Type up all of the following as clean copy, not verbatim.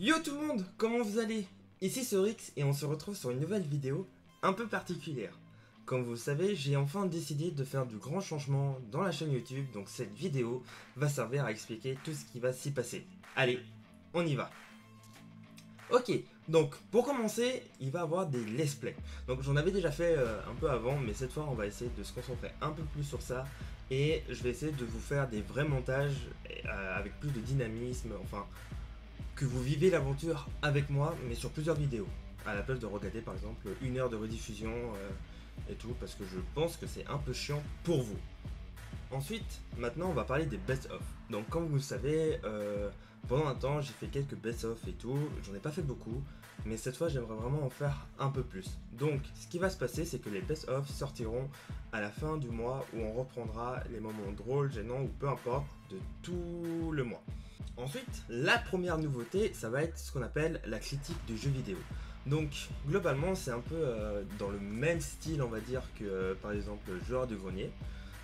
Yo tout le monde, comment vous allez? Ici c'est Orix et on se retrouve sur une nouvelle vidéo un peu particulière. Comme vous le savez, j'ai enfin décidé de faire du grand changement dans la chaîne YouTube, donc cette vidéo va servir à expliquer tout ce qui va s'y passer. Allez, on y va. Ok, donc pour commencer, il va y avoir des let's play. Donc j'en avais déjà fait un peu avant, mais cette fois on va essayer de se concentrer un peu plus sur ça. Et je vais essayer de vous faire des vrais montages avec plus de dynamisme, enfin que vous vivez l'aventure avec moi, mais sur plusieurs vidéos. À la place de regarder par exemple une heure de rediffusion et tout, parce que je pense que c'est un peu chiant pour vous. Ensuite, maintenant on va parler des best-of. Donc comme vous le savez, pendant un temps j'ai fait quelques best-of et tout, j'en ai pas fait beaucoup, mais cette fois j'aimerais vraiment en faire un peu plus. Donc ce qui va se passer, c'est que les best-of sortiront à la fin du mois où on reprendra les moments drôles, gênants ou peu importe de tout le mois. Ensuite, la première nouveauté, ça va être ce qu'on appelle la critique de jeux vidéo. Donc globalement c'est un peu dans le même style on va dire que par exemple Joueur de Grenier,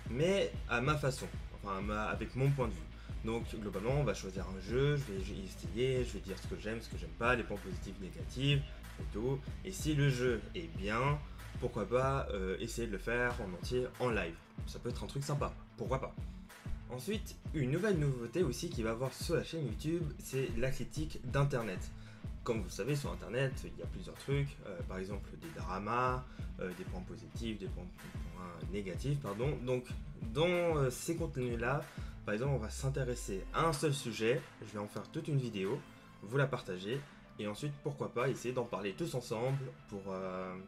mais à ma façon, enfin avec mon point de vue. Donc globalement on va choisir un jeu, je vais essayer, je vais dire ce que j'aime, ce que j'aime pas, les points positifs, négatifs, et tout. Et si le jeu est bien, pourquoi pas essayer de le faire en entier en live. Ça peut être un truc sympa, pourquoi pas. Ensuite, une nouvelle nouveauté aussi qui va avoir sur la chaîne YouTube, c'est la critique d'internet. Comme vous le savez, sur internet, il y a plusieurs trucs, par exemple des dramas, des points positifs, des points négatifs, pardon. Donc, dans ces contenus-là, par exemple, on va s'intéresser à un seul sujet, je vais en faire toute une vidéo, vous la partagez, et ensuite, pourquoi pas, essayer d'en parler tous ensemble pour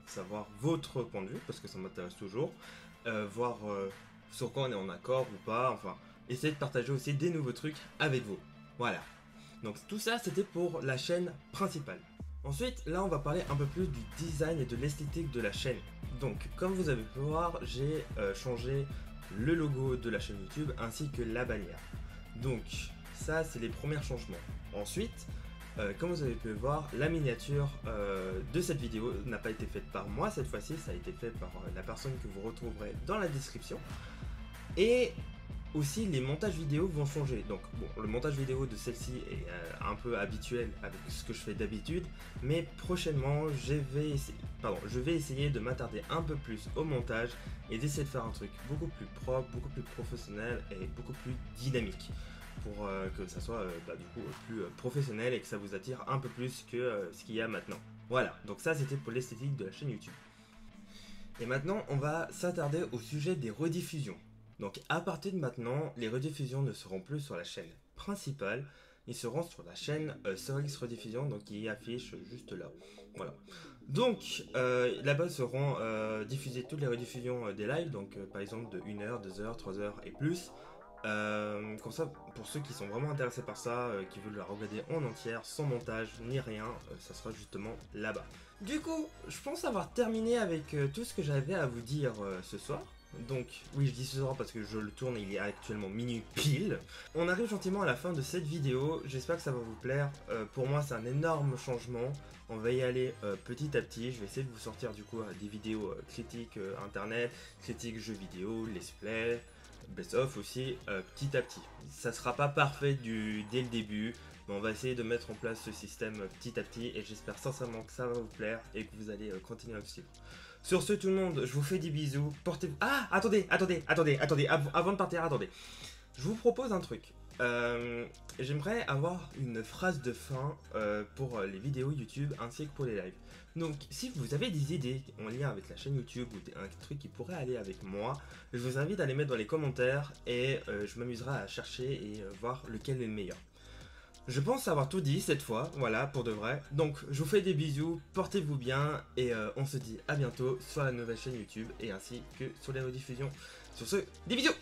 savoir votre point de vue, parce que ça m'intéresse toujours, voir sur quoi on est en accord ou pas, enfin, essayer de partager aussi des nouveaux trucs avec vous. Voilà. Donc tout ça c'était pour la chaîne principale. Ensuite là on va parler un peu plus du design et de l'esthétique de la chaîne. Donc comme vous avez pu voir j'ai changé le logo de la chaîne YouTube ainsi que la bannière. Donc ça c'est les premiers changements. Ensuite comme vous avez pu le voir, la miniature de cette vidéo n'a pas été faite par moi cette fois-ci, ça a été fait par la personne que vous retrouverez dans la description. Et aussi, les montages vidéo vont changer. Donc, bon, le montage vidéo de celle-ci est un peu habituel avec ce que je fais d'habitude, mais prochainement, je vais essayer de m'attarder un peu plus au montage et d'essayer de faire un truc beaucoup plus propre, beaucoup plus professionnel et beaucoup plus dynamique pour que ça soit du coup plus professionnel et que ça vous attire un peu plus que ce qu'il y a maintenant. Voilà, donc ça c'était pour l'esthétique de la chaîne YouTube. Et maintenant, on va s'attarder au sujet des rediffusions. Donc à partir de maintenant, les rediffusions ne seront plus sur la chaîne principale, ils seront sur la chaîne Sorix Rediffusion, donc qui affiche juste là. Voilà. Donc là-bas seront diffusées toutes les rediffusions des lives, donc par exemple de 1 heure, 2 heures, 3 heures et plus. Comme ça, pour ceux qui sont vraiment intéressés par ça, qui veulent la regarder en entière, sans montage ni rien, ça sera justement là-bas. Du coup, je pense avoir terminé avec tout ce que j'avais à vous dire ce soir. Donc, oui, je dis ce soir parce que je le tourne et il est actuellement minuit pile. On arrive gentiment à la fin de cette vidéo, j'espère que ça va vous plaire. Pour moi, c'est un énorme changement. On va y aller petit à petit. Je vais essayer de vous sortir du coup des vidéos critiques internet, critiques jeux vidéo, let's play, best-of aussi, petit à petit. Ça sera pas parfait dès le début, mais on va essayer de mettre en place ce système petit à petit et j'espère sincèrement que ça va vous plaire et que vous allez continuer à le suivre. Sur ce tout le monde, je vous fais des bisous, portez-vous... Ah, attendez, avant de partir, attendez. Je vous propose un truc. J'aimerais avoir une phrase de fin pour les vidéos YouTube ainsi que pour les lives. Donc si vous avez des idées en lien avec la chaîne YouTube ou un truc qui pourrait aller avec moi, je vous invite à les mettre dans les commentaires et je m'amuserai à chercher et voir lequel est le meilleur. Je pense avoir tout dit cette fois, voilà, pour de vrai. Donc je vous fais des bisous, portez-vous bien et on se dit à bientôt sur la nouvelle chaîne YouTube et ainsi que sur les rediffusions. Sur ce, des bisous!